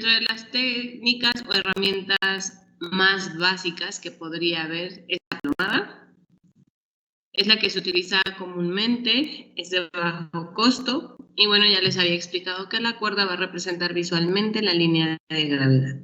Dentro de las técnicas o herramientas más básicas que podría haber es la plomada. Es la que se utiliza comúnmente, es de bajo costo y bueno, ya les había explicado que la cuerda va a representar visualmente la línea de gravedad.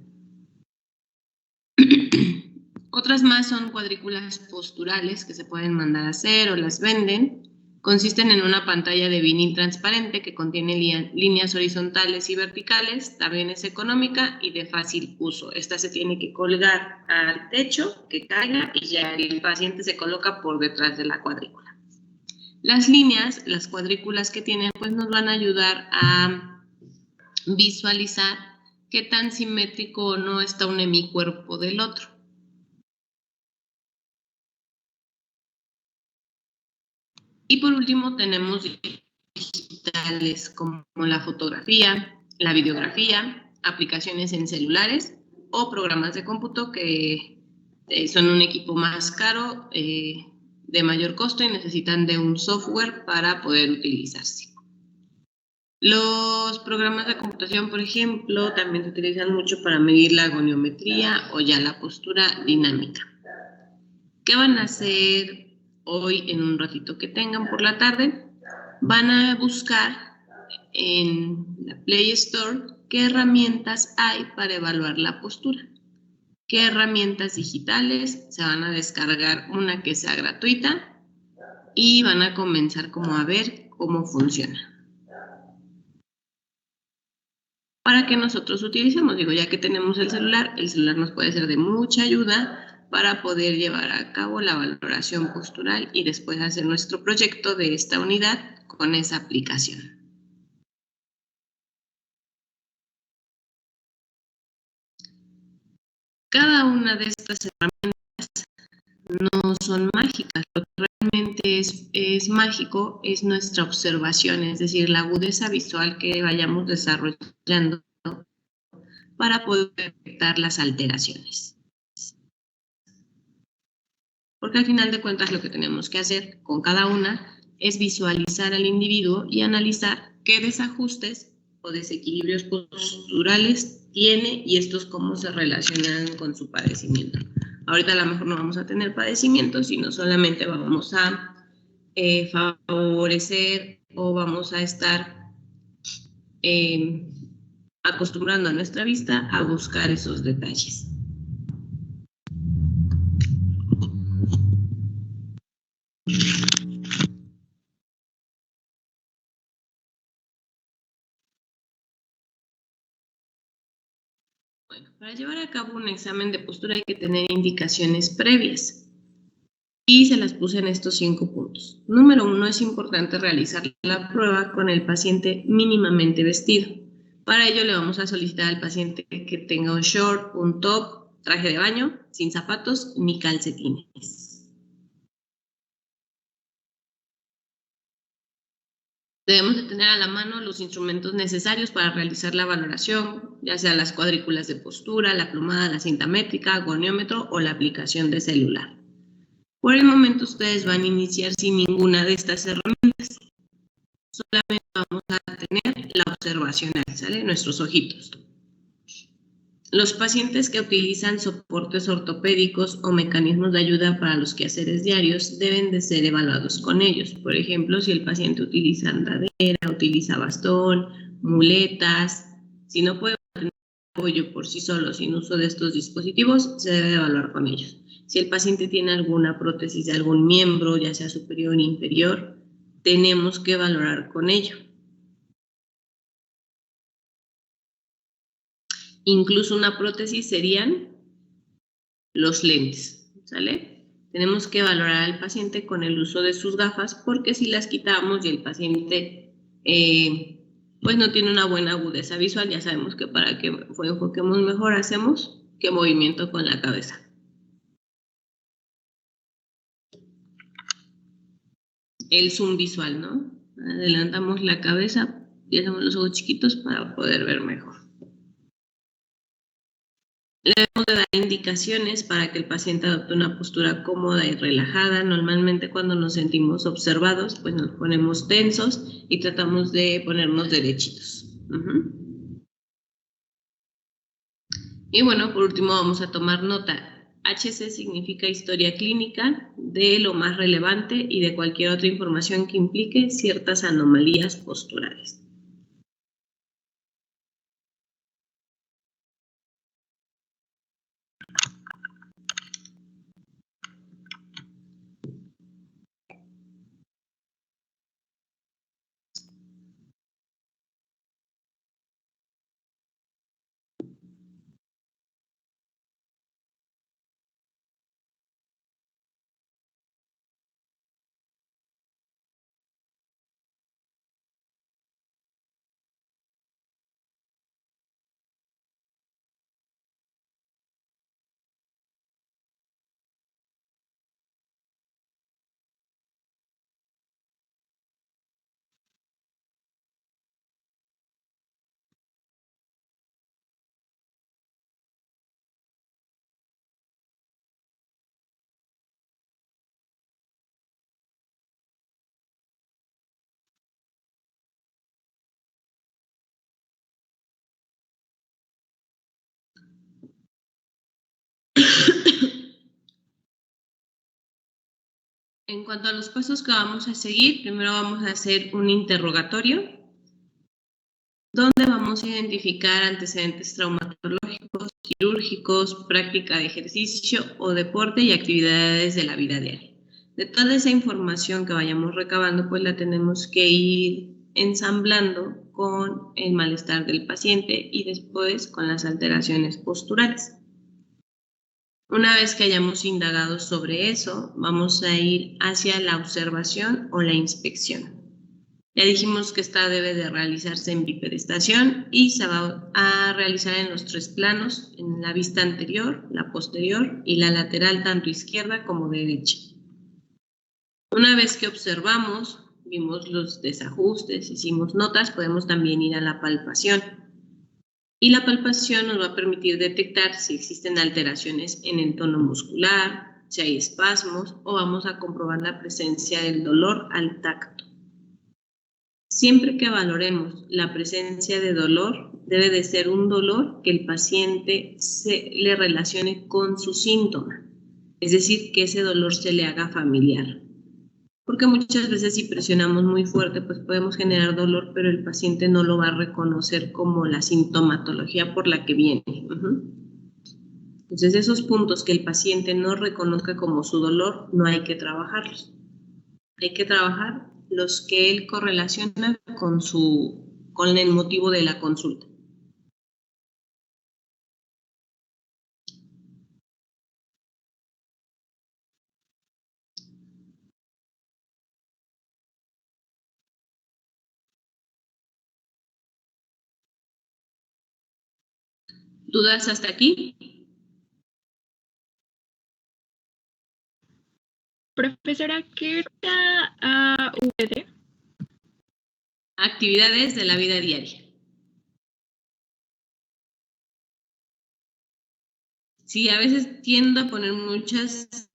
Otras más son cuadrículas posturales que se pueden mandar a hacer o las venden. Consisten en una pantalla de vinil transparente que contiene líneas horizontales y verticales, también es económica y de fácil uso. Esta se tiene que colgar al techo, que caiga y ya el paciente se coloca por detrás de la cuadrícula. Las líneas, las cuadrículas que tienen, pues nos van a ayudar a visualizar qué tan simétrico o no está un hemicuerpo del otro. Y por último tenemos digitales como la fotografía, la videografía, aplicaciones en celulares o programas de cómputo que son un equipo más caro, de mayor costo y necesitan de un software para poder utilizarse. Los programas de computación, por ejemplo, también se utilizan mucho para medir la goniometría o ya la postura dinámica. ¿Qué van a hacer hoy en un ratito que tengan por la tarde? Van a buscar en la Play Store qué herramientas hay para evaluar la postura. ¿Qué herramientas digitales? Se van a descargar una que sea gratuita y van a comenzar como a ver cómo funciona. Para que nosotros utilicemos, digo, ya que tenemos el celular nos puede ser de mucha ayuda para poder llevar a cabo la valoración postural y después hacer nuestro proyecto de esta unidad con esa aplicación. Cada una de estas herramientas no son mágicas. Lo que realmente es mágico es nuestra observación, es decir, la agudeza visual que vayamos desarrollando para poder detectar las alteraciones. Porque al final de cuentas lo que tenemos que hacer con cada una es visualizar al individuo y analizar qué desajustes o desequilibrios posturales tiene y estos cómo se relacionan con su padecimiento. Ahorita a lo mejor no vamos a tener padecimiento, sino solamente vamos a favorecer o vamos a estar acostumbrando a nuestra vista a buscar esos detalles. Bueno, para llevar a cabo un examen de postura hay que tener indicaciones previas y se las puse en estos 5 puntos. Número 1, es importante realizar la prueba con el paciente mínimamente vestido. Para ello le vamos a solicitar al paciente que tenga un short, un top, traje de baño, sin zapatos ni calcetines. Debemos de tener a la mano los instrumentos necesarios para realizar la valoración, ya sea las cuadrículas de postura, la plomada, la cinta métrica, goniómetro o la aplicación de celular. Por el momento ustedes van a iniciar sin ninguna de estas herramientas. Solamente vamos a tener la observación, ¿sale? Nuestros ojitos. Los pacientes que utilizan soportes ortopédicos o mecanismos de ayuda para los quehaceres diarios deben de ser evaluados con ellos. Por ejemplo, si el paciente utiliza andadera, utiliza bastón, muletas, si no puede tener apoyo por sí solo sin uso de estos dispositivos, se debe evaluar con ellos. Si el paciente tiene alguna prótesis de algún miembro, ya sea superior o inferior, tenemos que valorar con ello. Incluso una prótesis serían los lentes, ¿sale? Tenemos que valorar al paciente con el uso de sus gafas porque si las quitamos y el paciente pues no tiene una buena agudeza visual, ya sabemos que para que enfoquemos mejor hacemos que movimiento con la cabeza. El zoom visual, ¿no? Adelantamos la cabeza y hacemos los ojos chiquitos para poder ver mejor. Le debemos de dar indicaciones para que el paciente adopte una postura cómoda y relajada. Normalmente cuando nos sentimos observados, pues nos ponemos tensos y tratamos de ponernos derechitos. Y bueno, por último vamos a tomar nota. HC significa historia clínica de lo más relevante y de cualquier otra información que implique ciertas anomalías posturales. En cuanto a los pasos que vamos a seguir, primero vamos a hacer un interrogatorio donde vamos a identificar antecedentes traumatológicos, quirúrgicos, práctica de ejercicio o deporte y actividades de la vida diaria. De toda esa información que vayamos recabando, pues la tenemos que ir ensamblando con el malestar del paciente y después con las alteraciones posturales. Una vez que hayamos indagado sobre eso, vamos a ir hacia la observación o la inspección. Ya dijimos que esta debe de realizarse en bipedestación y se va a realizar en los 3 planos, en la vista anterior, la posterior y la lateral, tanto izquierda como derecha. Una vez que observamos, vimos los desajustes, hicimos notas, podemos también ir a la palpación. Y la palpación nos va a permitir detectar si existen alteraciones en el tono muscular, si hay espasmos o vamos a comprobar la presencia del dolor al tacto. Siempre que valoremos la presencia de dolor, debe de ser un dolor que el paciente le relacione con su síntoma, es decir, que ese dolor se le haga familiar. Porque muchas veces si presionamos muy fuerte, pues podemos generar dolor, pero el paciente no lo va a reconocer como la sintomatología por la que viene. Entonces, esos puntos que el paciente no reconozca como su dolor, no hay que trabajarlos. Hay que trabajar los que él correlaciona con el motivo de la consulta. ¿Dudas hasta aquí? Profesora, ¿qué era AVD? Actividades de la vida diaria. Sí, a veces tiendo a poner muchas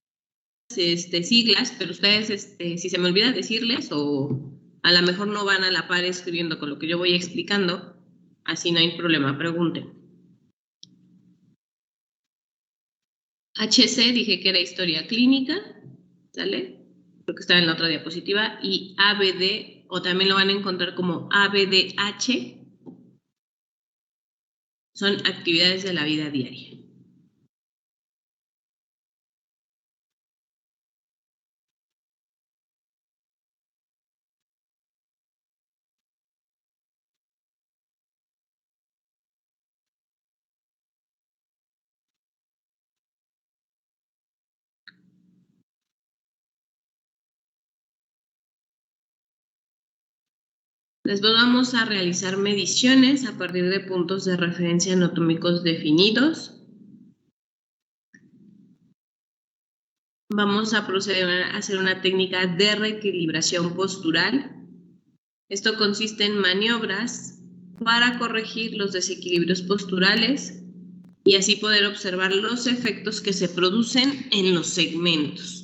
siglas, pero ustedes, si se me olvida decirles o a lo mejor no van a la par escribiendo con lo que yo voy explicando, así no hay problema, pregunten. HC dije que era historia clínica, ¿sale? Creo que estaba en la otra diapositiva, y ABD, o también lo van a encontrar como ABDH, son actividades de la vida diaria. Después vamos a realizar mediciones a partir de puntos de referencia anatómicos definidos. Vamos a proceder a hacer una técnica de reequilibración postural. Esto consiste en maniobras para corregir los desequilibrios posturales y así poder observar los efectos que se producen en los segmentos.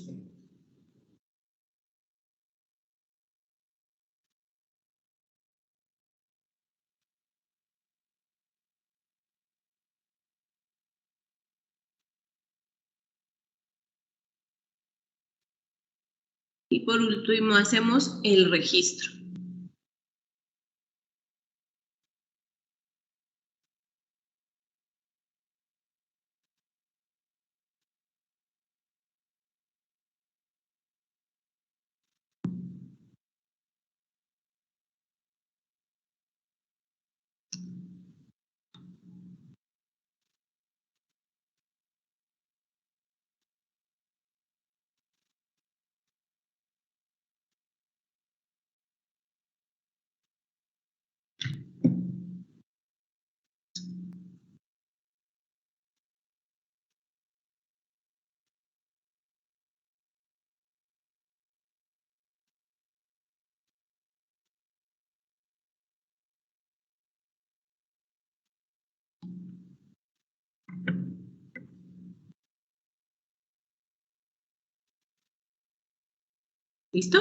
Y por último hacemos el registro. ¿Listo?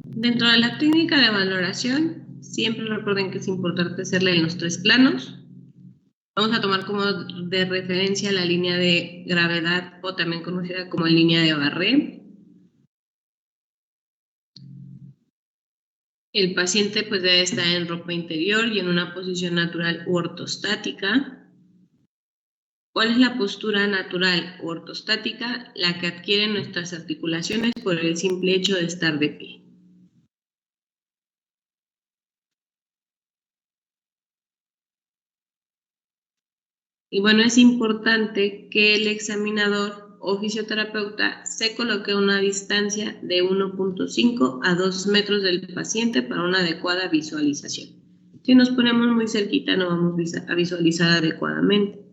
Dentro de la técnica de valoración, siempre recuerden que es importante hacerla en los 3 planos. Vamos a tomar como de referencia la línea de gravedad, o también conocida como línea de Barré. El paciente pues debe estar en ropa interior y en una posición natural u ortostática. ¿Cuál es la postura natural u ortostática? La que adquieren nuestras articulaciones por el simple hecho de estar de pie. Y bueno, es importante que el examinador o fisioterapeuta se coloque a una distancia de 1.5 a 2 metros del paciente para una adecuada visualización. Si nos ponemos muy cerquita no vamos a visualizar adecuadamente.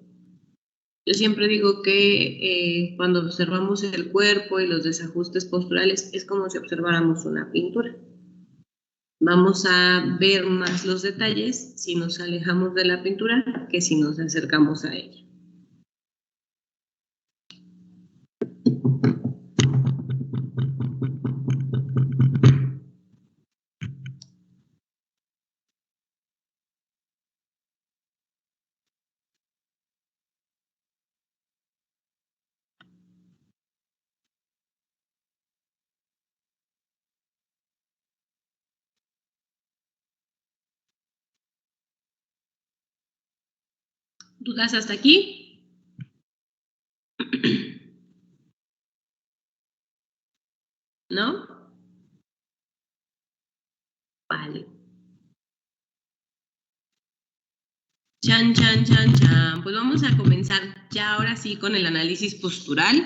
Yo siempre digo que cuando observamos el cuerpo y los desajustes posturales es como si observáramos una pintura. Vamos a ver más los detalles si nos alejamos de la pintura que si nos acercamos a ella. ¿Dudas hasta aquí? ¿No? Vale. Chan, chan, chan, chan. Pues vamos a comenzar ya ahora sí con el análisis postural.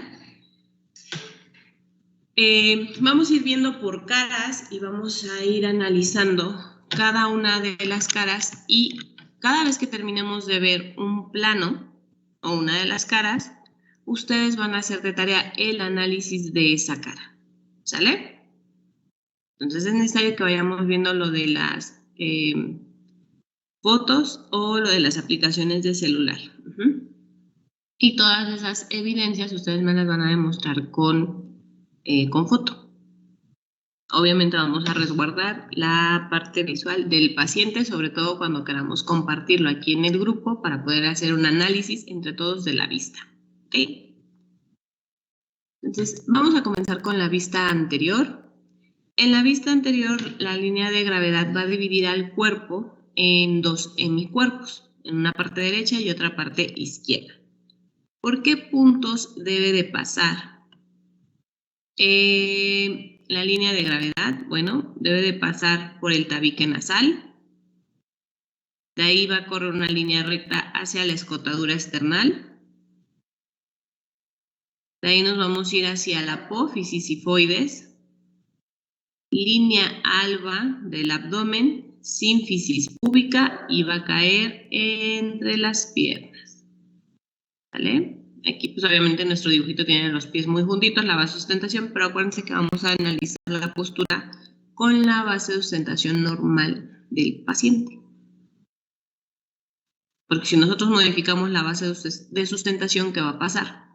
Vamos a ir viendo por caras y vamos a ir analizando cada una de las caras, y cada vez que terminemos de ver un plano o una de las caras, ustedes van a hacer de tarea el análisis de esa cara. ¿Sale? Entonces es necesario que vayamos viendo lo de las fotos o lo de las aplicaciones de celular. Y todas esas evidencias ustedes me las van a demostrar con foto. Obviamente vamos a resguardar la parte visual del paciente, sobre todo cuando queramos compartirlo aquí en el grupo para poder hacer un análisis entre todos de la vista. ¿Ok? Entonces, vamos a comenzar con la vista anterior. En la vista anterior, la línea de gravedad va a dividir al cuerpo en 2 hemicuerpos, en una parte derecha y otra parte izquierda. ¿Por qué puntos debe de pasar la línea de gravedad? Bueno, debe de pasar por el tabique nasal. De ahí va a correr una línea recta hacia la escotadura esternal. De ahí nos vamos a ir hacia la apófisis sifoides, línea alba del abdomen, sínfisis púbica, y va a caer entre las piernas. ¿Vale? Aquí pues obviamente nuestro dibujito tiene los pies muy juntitos, la base de sustentación, pero acuérdense que vamos a analizar la postura con la base de sustentación normal del paciente. Porque si nosotros modificamos la base de sustentación, ¿qué va a pasar?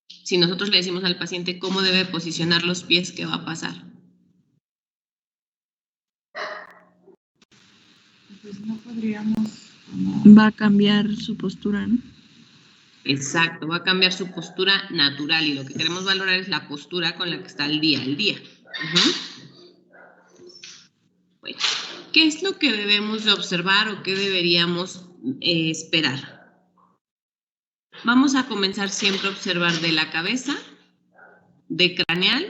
Si nosotros le decimos al paciente cómo debe posicionar los pies, ¿qué va a pasar? pues no podríamos... Va a cambiar su postura, ¿no? Exacto, va a cambiar su postura natural y lo que queremos valorar es la postura con la que está al día. Bueno, ¿qué es lo que debemos de observar o qué deberíamos esperar? Vamos a comenzar siempre a observar de la cabeza, de craneal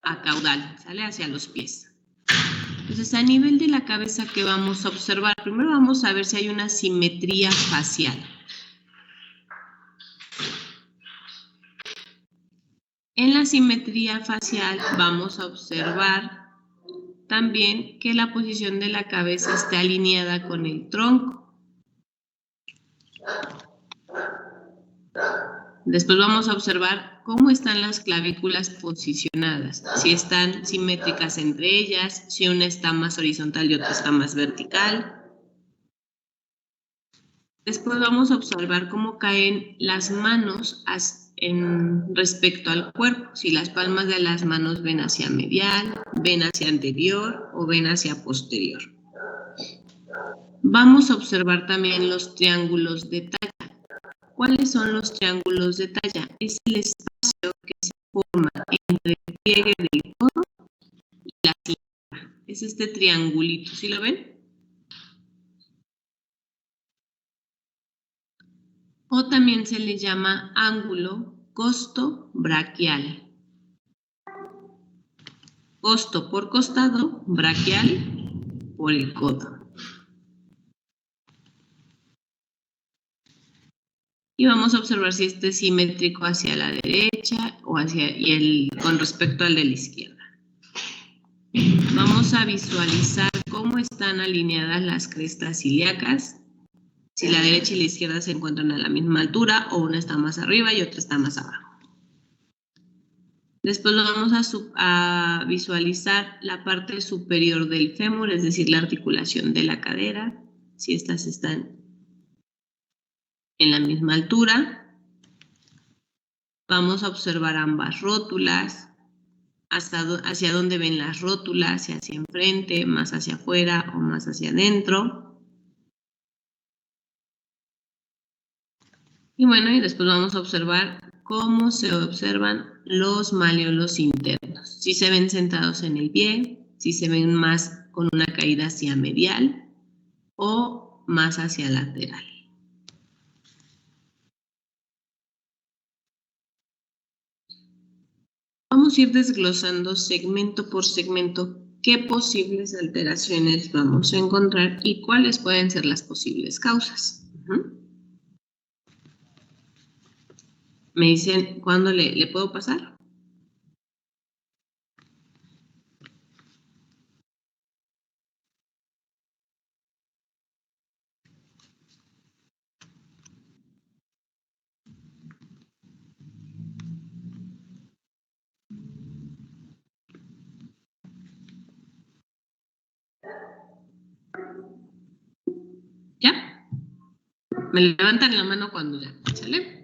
a caudal, sale hacia los pies. Entonces, a nivel de la cabeza, ¿qué vamos a observar? Primero vamos a ver si hay una simetría facial. En la simetría facial vamos a observar también que la posición de la cabeza esté alineada con el tronco. Después vamos a observar cómo están las clavículas posicionadas, si están simétricas entre ellas, si una está más horizontal y otra está más vertical. Después vamos a observar cómo caen las manos respecto al cuerpo, si las palmas de las manos ven hacia medial, ven hacia anterior o ven hacia posterior. Vamos a observar también los triángulos de talla. ¿Cuáles son los triángulos de talla? Es el espacio que se forma entre el pliegue del codo y la cintura. Es este triangulito, ¿sí lo ven? O también se le llama ángulo costo-braquial. Costo por costado, braquial por el codo. Y vamos a observar si este es simétrico hacia la derecha o con respecto al de la izquierda. Vamos a visualizar cómo están alineadas las crestas ilíacas. Si la derecha y la izquierda se encuentran a la misma altura o una está más arriba y otra está más abajo. Después lo vamos a visualizar la parte superior del fémur, es decir, la articulación de la cadera, si estas están en la misma altura. Vamos a observar ambas rótulas, hacia dónde ven las rótulas, si hacia enfrente, más hacia afuera o más hacia adentro. Y bueno, y después vamos a observar cómo se observan los malleolos internos. Si se ven sentados en el pie, si se ven más con una caída hacia medial o más hacia lateral. Vamos a ir desglosando segmento por segmento qué posibles alteraciones vamos a encontrar y cuáles pueden ser las posibles causas. Me dicen cuándo le puedo pasar. ¿Ya? Me levantan la mano cuando ya, ¿sale?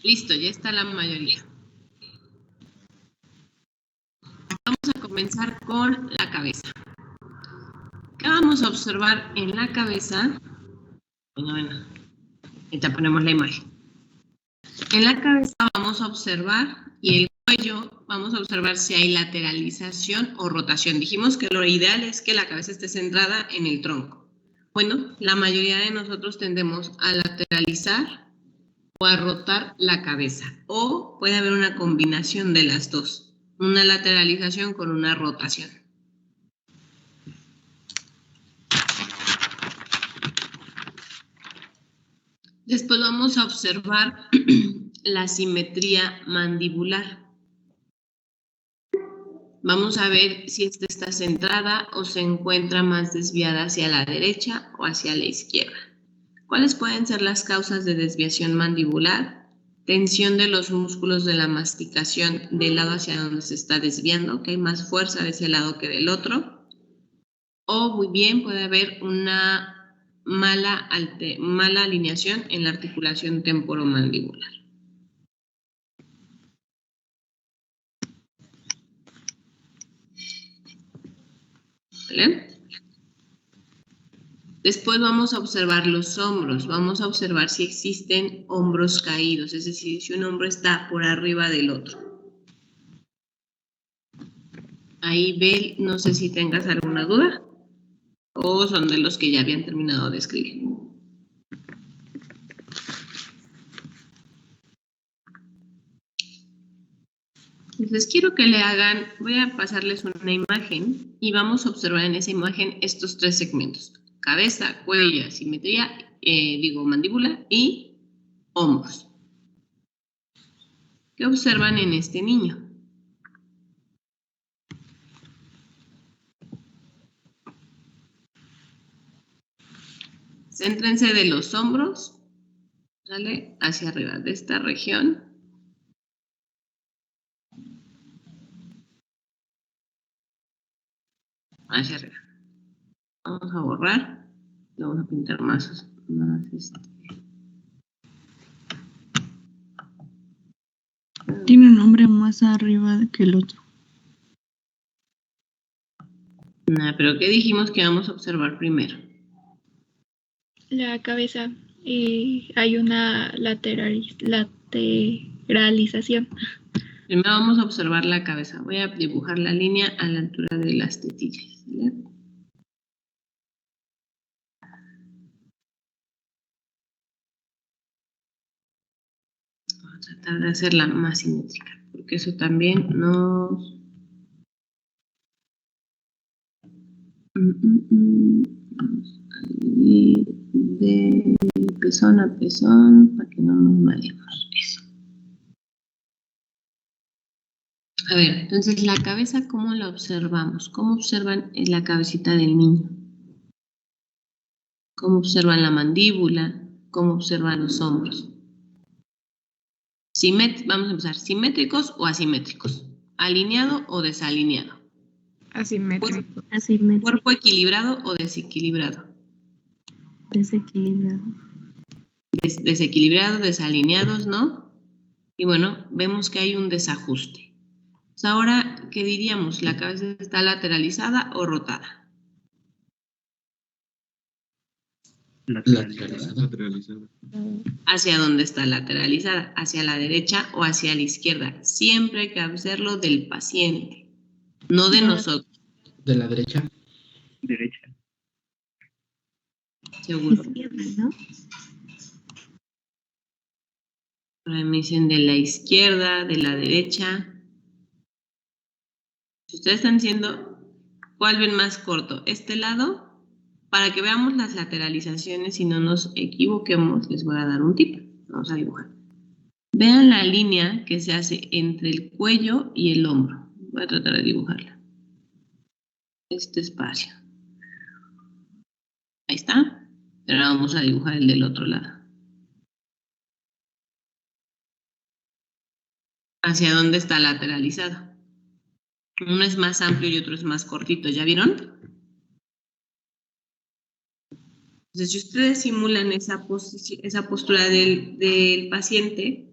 Listo, ya está la mayoría. Vamos a comenzar con la cabeza. ¿Qué vamos a observar en la cabeza? Bueno, ahorita ponemos la imagen. En la cabeza vamos a observar y el cuello vamos a observar si hay lateralización o rotación. Dijimos que lo ideal es que la cabeza esté centrada en el tronco. Bueno, la mayoría de nosotros tendemos a lateralizar o a rotar la cabeza. O puede haber una combinación de las dos. Una lateralización con una rotación. Después vamos a observar la simetría mandibular. Vamos a ver si esta está centrada o se encuentra más desviada hacia la derecha o hacia la izquierda. ¿Cuáles pueden ser las causas de desviación mandibular? Tensión de los músculos de la masticación del lado hacia donde se está desviando, que hay más fuerza de ese lado que del otro. O muy bien puede haber una mala alineación en la articulación temporomandibular. ¿Vale? Después vamos a observar los hombros. Vamos a observar si existen hombros caídos, es decir, si un hombro está por arriba del otro. Ahí, Bel, no sé si tengas alguna duda o son de los que ya habían terminado de escribir. Entonces quiero que le hagan, voy a pasarles una imagen y vamos a observar en esa imagen estos tres segmentos. Cabeza, cuello, simetría, mandíbula y hombros. ¿Qué observan en este niño? Céntrense de los hombros, ¿sale? Hacia arriba de esta región. Hacia arriba. Vamos a borrar. Le vamos a pintar más Tiene un nombre más arriba que el otro. Pero ¿qué dijimos que vamos a observar primero? La cabeza. Y hay una lateralización. Primero vamos a observar la cabeza. Voy a dibujar la línea a la altura de las tetillas. ¿Vale? Voy a tratar de hacerla más simétrica, porque eso también nos... Vamos a dividir de pezón a pezón para que no nos mareemos. Eso. A ver, entonces la cabeza, ¿cómo la observamos? ¿Cómo observan la cabecita del niño? ¿Cómo observan la mandíbula? ¿Cómo observan los hombros? Vamos a empezar, ¿simétricos o asimétricos? ¿Alineado o desalineado? Asimétrico. ¿Cuerpo equilibrado o desequilibrado? Desequilibrado. Desequilibrado, desalineados, ¿no? Y bueno, vemos que hay un desajuste. Pues ahora, ¿qué diríamos? ¿La cabeza está lateralizada o rotada? Lateralizada. ¿Hacia dónde está lateralizada? ¿Hacia la derecha o hacia la izquierda? Siempre hay que hacerlo del paciente, no de nosotros. ¿De la derecha? Derecha. Seguro. Izquierda, ¿no? Ahora me dicen de la izquierda, de la derecha. Si ustedes están diciendo, ¿cuál ven más corto? ¿Este lado? Para que veamos las lateralizaciones y no nos equivoquemos, les voy a dar un tip. Vamos a dibujar. Vean la línea que se hace entre el cuello y el hombro. Voy a tratar de dibujarla. Este espacio. Ahí está. Pero ahora vamos a dibujar el del otro lado. ¿Hacia dónde está lateralizado? Uno es más amplio y otro es más cortito. ¿Ya vieron? Entonces, si ustedes simulan esa postura del paciente,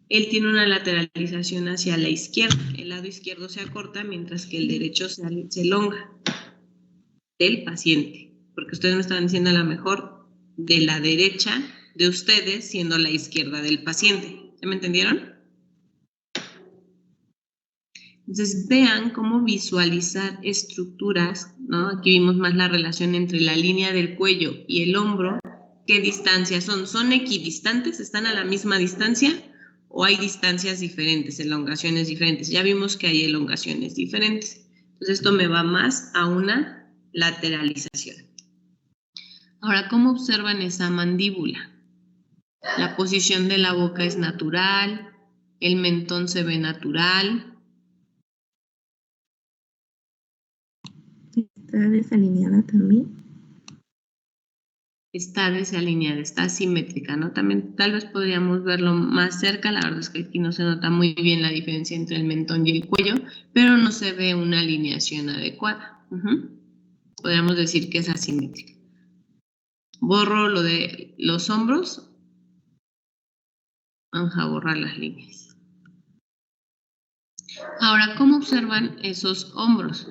él tiene una lateralización hacia la izquierda. El lado izquierdo se acorta, mientras que el derecho se elonga del paciente. Porque ustedes me estaban diciendo a lo mejor de la derecha de ustedes, siendo la izquierda del paciente. ¿Ya me entendieron? Entonces, vean cómo visualizar estructuras, ¿no? Aquí vimos más la relación entre la línea del cuello y el hombro. ¿Qué distancias son? ¿Son equidistantes? ¿Están a la misma distancia? ¿O hay distancias diferentes, elongaciones diferentes? Ya vimos que hay elongaciones diferentes. Entonces, esto me va más a una lateralización. Ahora, ¿cómo observan esa mandíbula? La posición de la boca es natural, el mentón se ve natural. ¿Está desalineada también? Está desalineada, está asimétrica, ¿no? También tal vez podríamos verlo más cerca, la verdad es que aquí no se nota muy bien la diferencia entre el mentón y el cuello, pero no se ve una alineación adecuada. Podríamos decir que es asimétrica. Borro lo de los hombros. Vamos a borrar las líneas. Ahora, ¿cómo observan esos hombros?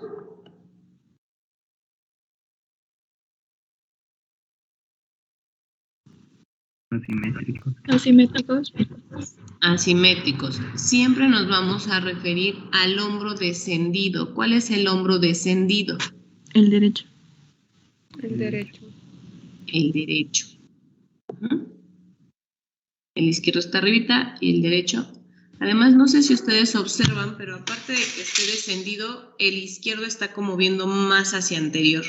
Asimétricos. Asimétricos. Asimétricos. Siempre nos vamos a referir al hombro descendido. ¿Cuál es el hombro descendido? El derecho. El derecho. El derecho. El izquierdo está arribita y el derecho. Además, no sé si ustedes observan, pero aparte de que esté descendido, el izquierdo está como viendo más hacia anterior.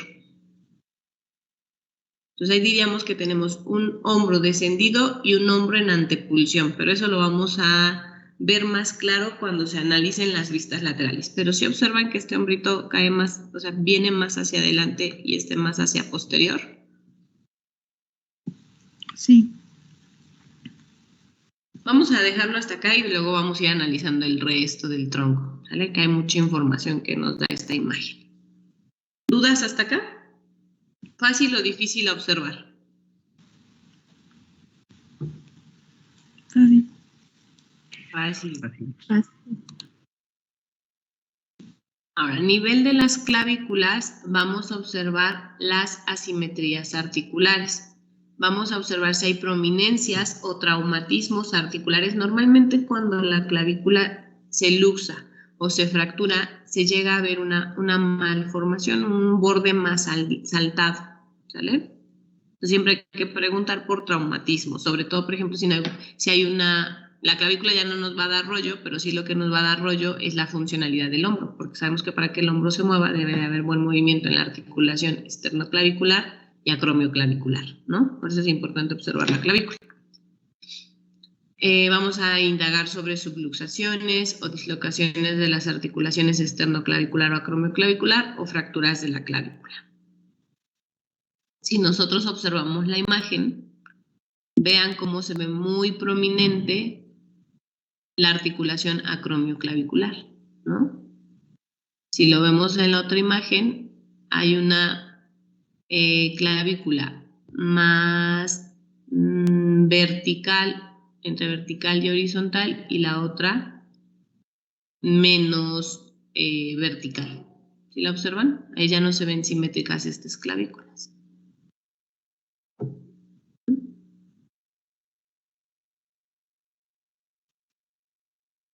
Entonces ahí diríamos que tenemos un hombro descendido y un hombro en antepulsión, pero eso lo vamos a ver más claro cuando se analicen las vistas laterales. Pero si observan que este hombrito cae más, o sea, viene más hacia adelante y este más hacia posterior. Sí. Vamos a dejarlo hasta acá y luego vamos a ir analizando el resto del tronco, ¿sale? Que hay mucha información que nos da esta imagen. ¿Dudas hasta acá? ¿Fácil o difícil a observar? Fácil. Fácil. Fácil. Ahora, a nivel de las clavículas, vamos a observar las asimetrías articulares. Vamos a observar si hay prominencias o traumatismos articulares. Normalmente cuando la clavícula se luxa o se fractura, se llega a ver una malformación, un borde más saltado, ¿sale? Entonces, siempre hay que preguntar por traumatismo, sobre todo, por ejemplo, si hay la clavícula ya no nos va a dar rollo, pero sí lo que nos va a dar rollo es la funcionalidad del hombro, porque sabemos que para que el hombro se mueva debe de haber buen movimiento en la articulación esternoclavicular y acromioclavicular, ¿no? Por eso es importante observar la clavícula. Vamos a indagar sobre subluxaciones o dislocaciones de las articulaciones esternoclavicular o acromioclavicular o fracturas de la clavícula. Si nosotros observamos la imagen, vean cómo se ve muy prominente la articulación acromioclavicular, ¿no? Si lo vemos en la otra imagen, hay una clavícula más vertical, entre vertical y horizontal, y la otra menos vertical. ¿Sí la observan? Ahí ya no se ven simétricas estas clavículas.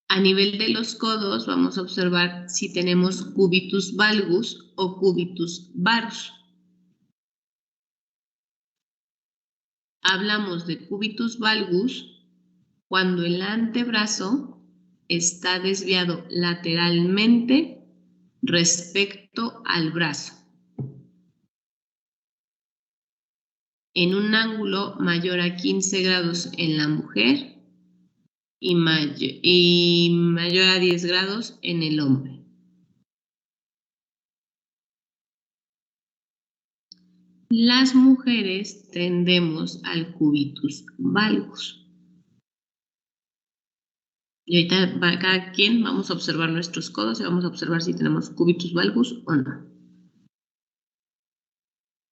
A nivel de los codos vamos a observar si tenemos cubitus valgus o cubitus varus. Hablamos de cubitus valgus cuando el antebrazo está desviado lateralmente respecto al brazo, en un ángulo mayor a 15 grados en la mujer y mayor a 10 grados en el hombre. Las mujeres tendemos al cubitus valgus. Y ahorita cada quien vamos a observar nuestros codos y vamos a observar si tenemos cubitus valgus o no.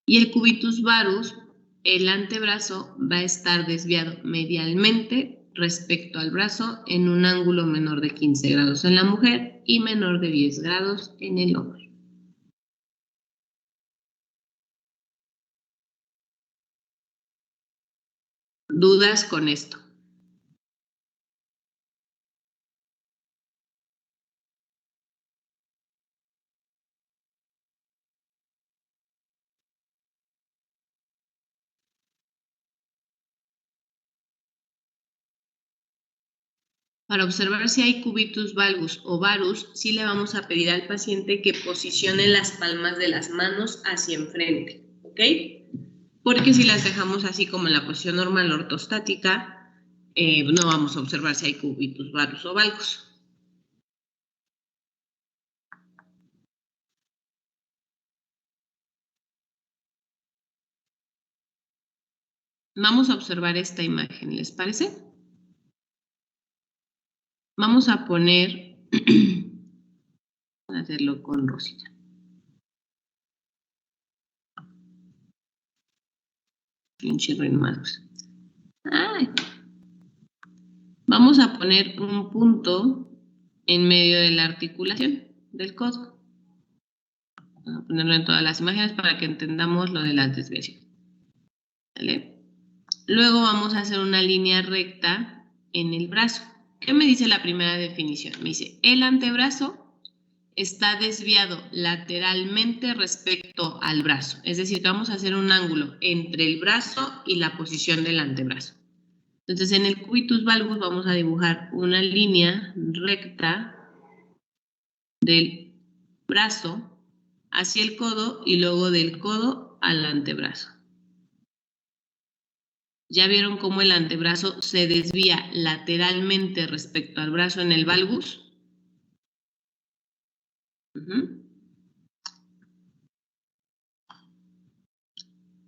Y el cubitus varus, el antebrazo va a estar desviado medialmente respecto al brazo en un ángulo menor de 15 grados en la mujer y menor de 10 grados en el hombre. ¿Dudas con esto? Para observar si hay cubitus valgus o varus, sí le vamos a pedir al paciente que posicione las palmas de las manos hacia enfrente, ¿ok? Porque si las dejamos así como en la posición normal ortostática, no vamos a observar si hay cubitus varus o valgus. Vamos a observar esta imagen, ¿les parece? Vamos a poner, voy a hacerlo con rosita. Un chirrín más. Ay. Vamos a poner un punto en medio de la articulación del codo. Vamos a ponerlo en todas las imágenes para que entendamos lo de las desviaciones. ¿Vale? Luego vamos a hacer una línea recta en el brazo. ¿Qué me dice la primera definición? Me dice, el antebrazo está desviado lateralmente respecto al brazo. Es decir, que vamos a hacer un ángulo entre el brazo y la posición del antebrazo. Entonces, en el cubitus valgus vamos a dibujar una línea recta del brazo hacia el codo y luego del codo al antebrazo. ¿Ya vieron cómo el antebrazo se desvía lateralmente respecto al brazo en el valgus?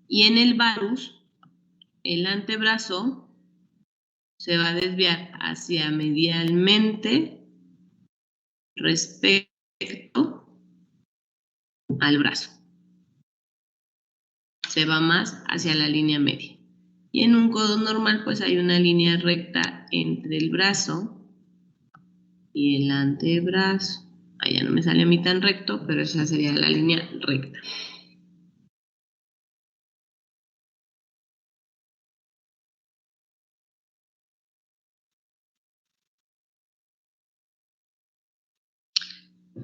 Y en el varus, el antebrazo se va a desviar hacia medialmente respecto al brazo. Se va más hacia la línea media. Y en un codo normal, pues hay una línea recta entre el brazo y el antebrazo. Ahí ya no me sale a mí tan recto, pero esa sería la línea recta.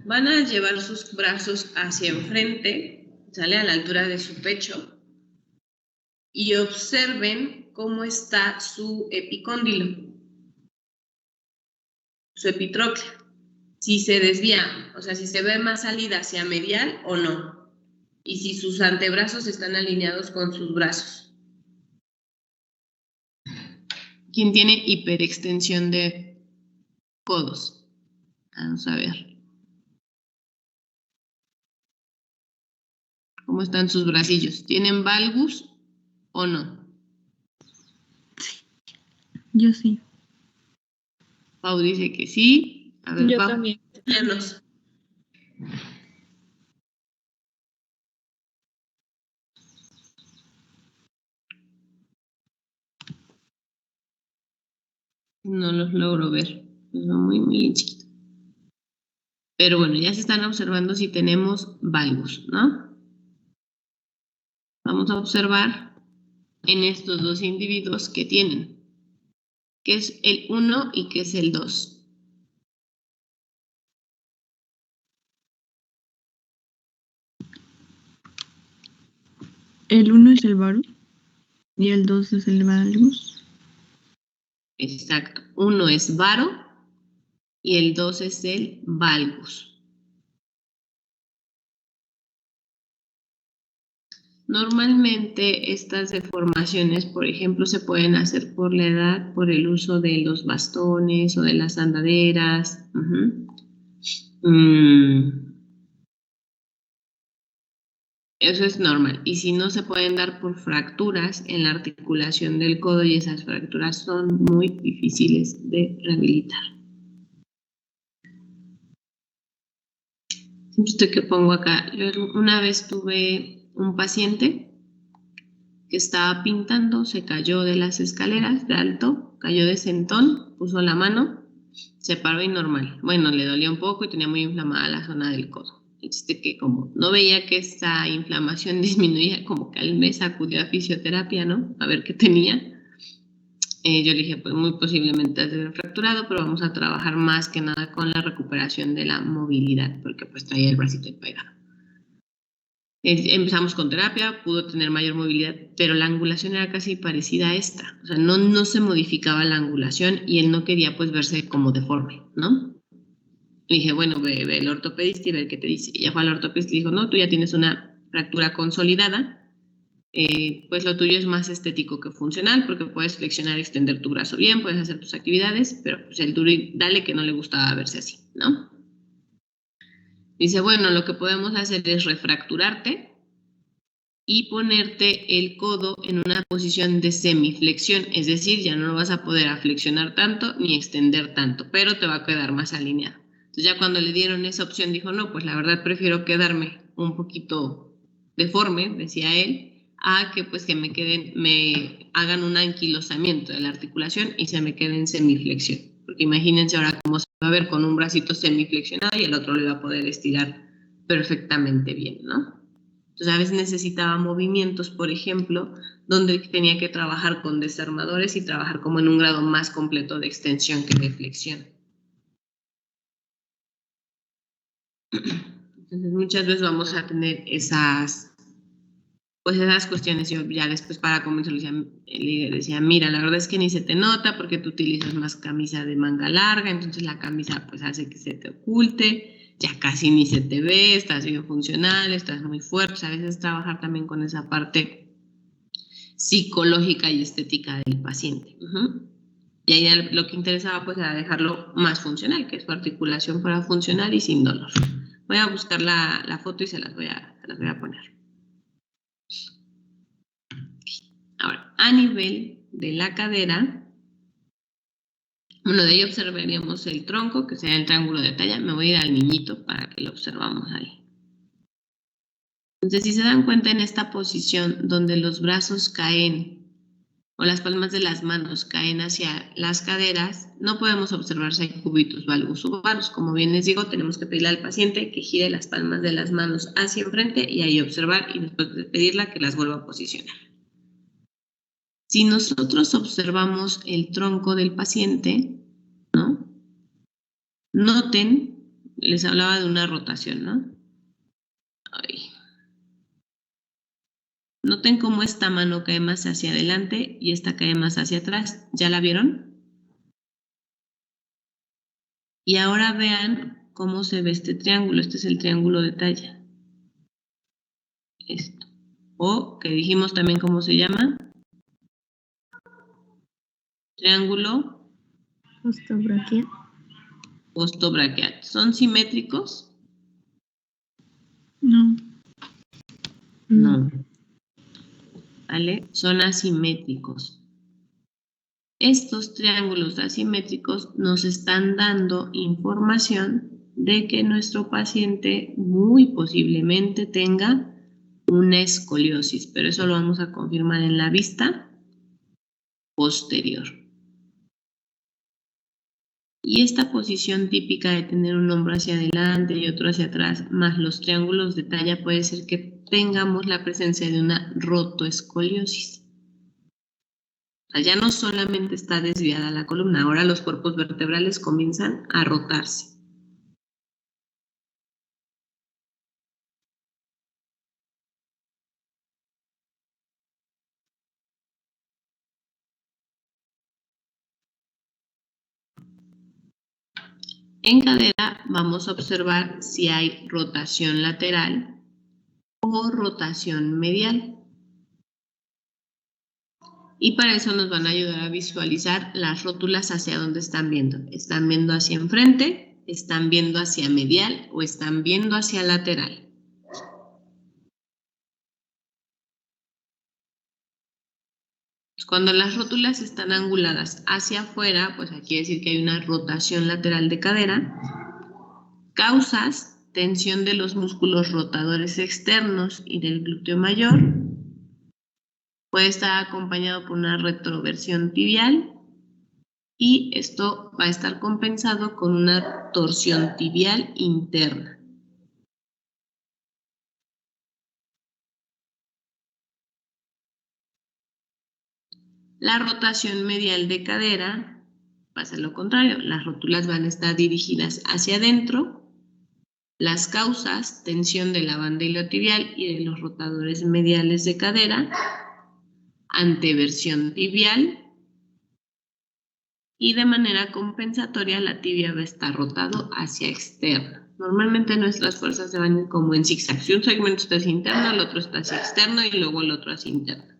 Van a llevar sus brazos hacia enfrente, sale a la altura de su pecho, y observen cómo está su epicóndilo, su epitrócleo. Si se desvía, o sea, si se ve más salida hacia medial o no. Y si sus antebrazos están alineados con sus brazos. ¿Quién tiene hiperextensión de codos? Vamos a ver. ¿Cómo están sus bracillos? ¿Tienen valgus o no? Yo sí. Pau dice que sí. A ver, Yo Pau, también. enséñanos. No los logro ver. Son muy, muy chiquitos. Pero bueno, ya se están observando si tenemos valgus, ¿no? Vamos a observar en estos dos individuos que tienen, que es el 1 y que es el 2. El 1 es el varus y el 2 es el valgus. Exacto. 1 es varo y el 2 es el valgus. Normalmente estas deformaciones, por ejemplo, se pueden hacer por la edad, por el uso de los bastones o de las andaderas. Eso es normal. Y si no, se pueden dar por fracturas en la articulación del codo y esas fracturas son muy difíciles de rehabilitar. Esto que pongo acá. Yo una vez tuve un paciente que estaba pintando, se cayó de las escaleras de alto, cayó de sentón, puso la mano, se paró y normal. Bueno, le dolía un poco y tenía muy inflamada la zona del codo. Existe que como no veía que esa inflamación disminuía, como que él me sacudió a fisioterapia, ¿no? A ver qué tenía. Yo le dije, pues muy posiblemente has de haber fracturado, pero vamos a trabajar más que nada con la recuperación de la movilidad, porque pues traía el bracito ahí pegado. Empezamos con terapia, pudo tener mayor movilidad, pero la angulación era casi parecida a esta. O sea, no se modificaba la angulación y él no quería pues verse como deforme, ¿no? Le dije, bueno, ve al ortopedista y ver qué te dice. Y ya fue al ortopedista y dijo, no, tú ya tienes una fractura consolidada, pues lo tuyo es más estético que funcional, porque puedes flexionar y extender tu brazo bien, puedes hacer tus actividades, pero pues el duro y dale que no le gustaba verse así, ¿no? Dice, bueno, lo que podemos hacer es refracturarte y ponerte el codo en una posición de semiflexión, es decir, ya no lo vas a poder flexionar tanto ni extender tanto, pero te va a quedar más alineado. Entonces ya cuando le dieron esa opción dijo, no, pues la verdad prefiero quedarme un poquito deforme, decía él, a que pues que me hagan un anquilosamiento de la articulación y se me quede en semiflexión. Porque imagínense ahora cómo se va a ver con un bracito semiflexionado y el otro lo iba a poder estirar perfectamente bien, ¿no? Entonces a veces necesitaba movimientos, por ejemplo, donde tenía que trabajar con desarmadores y trabajar como en un grado más completo de extensión que de flexión. Entonces muchas veces vamos a tener esas cuestiones. Yo ya después para comenzar le decía, mira, la verdad es que ni se te nota porque tú utilizas más camisa de manga larga, entonces la camisa pues hace que se te oculte, ya casi ni se te ve, estás bien funcional, estás muy fuerte. A veces trabajar también con esa parte psicológica y estética del paciente. Y ahí lo que interesaba pues era dejarlo más funcional, que su articulación fuera funcional y sin dolor. Voy a buscar la foto y se las voy a poner. Ahora, a nivel de la cadera, bueno, de ahí observaríamos el tronco, que sería el triángulo de talla. Me voy a ir al niñito para que lo observamos ahí. Entonces, si se dan cuenta en esta posición donde los brazos caen o las palmas de las manos caen hacia las caderas, no podemos observar si hay cubitus valgus o varus. Como bien les digo, tenemos que pedirle al paciente que gire las palmas de las manos hacia enfrente y ahí observar y después pedirle que las vuelva a posicionar. Si nosotros observamos el tronco del paciente, ¿no? Noten, les hablaba de una rotación, ¿no? Noten cómo esta mano cae más hacia adelante y esta cae más hacia atrás. ¿Ya la vieron? Y ahora vean cómo se ve este triángulo. Este es el triángulo de talla. Esto. O que dijimos también cómo se llama. Triángulo Osteobraquial. Ostobraquial. ¿Son simétricos? No. No. ¿Vale? Son asimétricos. Estos triángulos asimétricos nos están dando información de que nuestro paciente muy posiblemente tenga una escoliosis, pero eso lo vamos a confirmar en la vista posterior. Y esta posición típica de tener un hombro hacia adelante y otro hacia atrás, más los triángulos de talla, puede ser que tengamos la presencia de una rotoescoliosis. O sea, ya no solamente está desviada la columna, ahora los cuerpos vertebrales comienzan a rotarse. En cadera vamos a observar si hay rotación lateral o rotación medial. Y para eso nos van a ayudar a visualizar las rótulas hacia dónde están viendo. ¿Están viendo hacia enfrente? ¿Están viendo hacia medial? ¿O están viendo hacia lateral? Cuando las rótulas están anguladas hacia afuera, pues aquí quiere decir que hay una rotación lateral de cadera. Causas: tensión de los músculos rotadores externos y del glúteo mayor. Puede estar acompañado por una retroversión tibial y esto va a estar compensado con una torsión tibial interna. La rotación medial de cadera va a ser lo contrario. Las rótulas van a estar dirigidas hacia adentro. Las causas, tensión de la banda iliotibial y de los rotadores mediales de cadera, anteversión tibial, y de manera compensatoria la tibia va a estar rotado hacia externo. Normalmente nuestras fuerzas se van como en zigzag. Si un segmento está hacia interno, el otro está hacia externo y luego el otro hacia interno.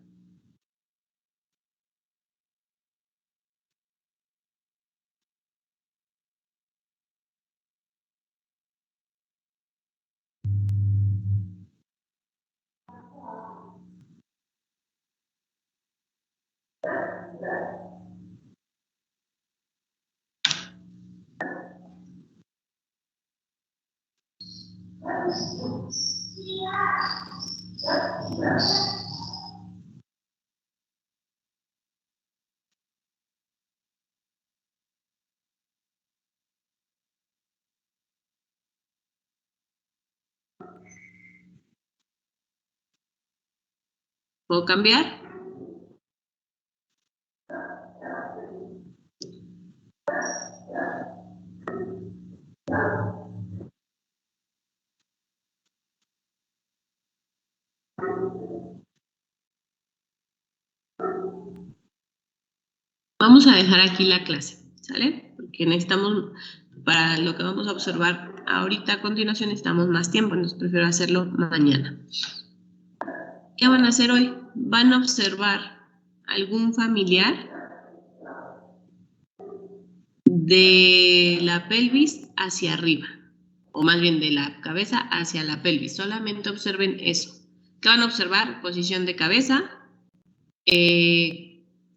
¿Puedo cambiar? Vamos a dejar aquí la clase, ¿sale? Porque necesitamos, para lo que vamos a observar ahorita a continuación, necesitamos más tiempo, entonces prefiero hacerlo mañana. ¿Qué van a hacer hoy? Van a observar algún familiar de la pelvis hacia arriba, o más bien de la cabeza hacia la pelvis. Solamente observen eso. ¿Qué van a observar? Posición de cabeza,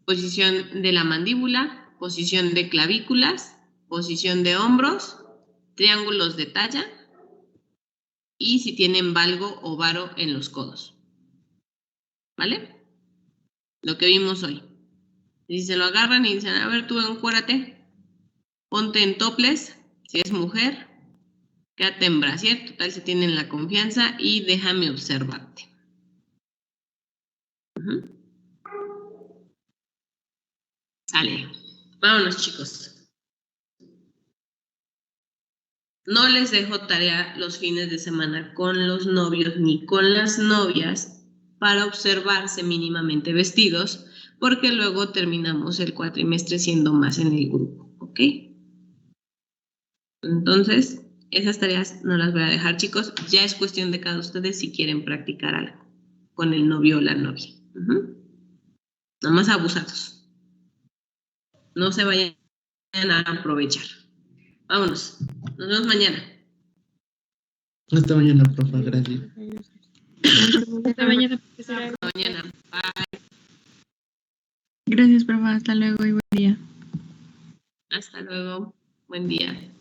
posición de la mandíbula, posición de clavículas, posición de hombros, triángulos de talla y si tienen valgo o varo en los codos. ¿Vale? Lo que vimos hoy. Si se lo agarran y dicen, a ver, tú encuérate, ponte en toples, si es mujer, quédate en brasier, total si tienen la confianza y déjame observarte. Sale. Vámonos, chicos. No les dejo tarea los fines de semana con los novios ni con las novias para observarse mínimamente vestidos, porque luego terminamos el cuatrimestre siendo más en el grupo, ¿ok? Entonces, esas tareas no las voy a dejar, chicos. Ya es cuestión de cada ustedes si quieren practicar algo con el novio o la novia. Nomás abusados. No se vayan a aprovechar. Vámonos. Nos vemos mañana. Hasta mañana, profe. Gracias. Hasta mañana. Hasta mañana. Bye. Gracias, profe. Hasta luego y buen día. Hasta luego. Buen día.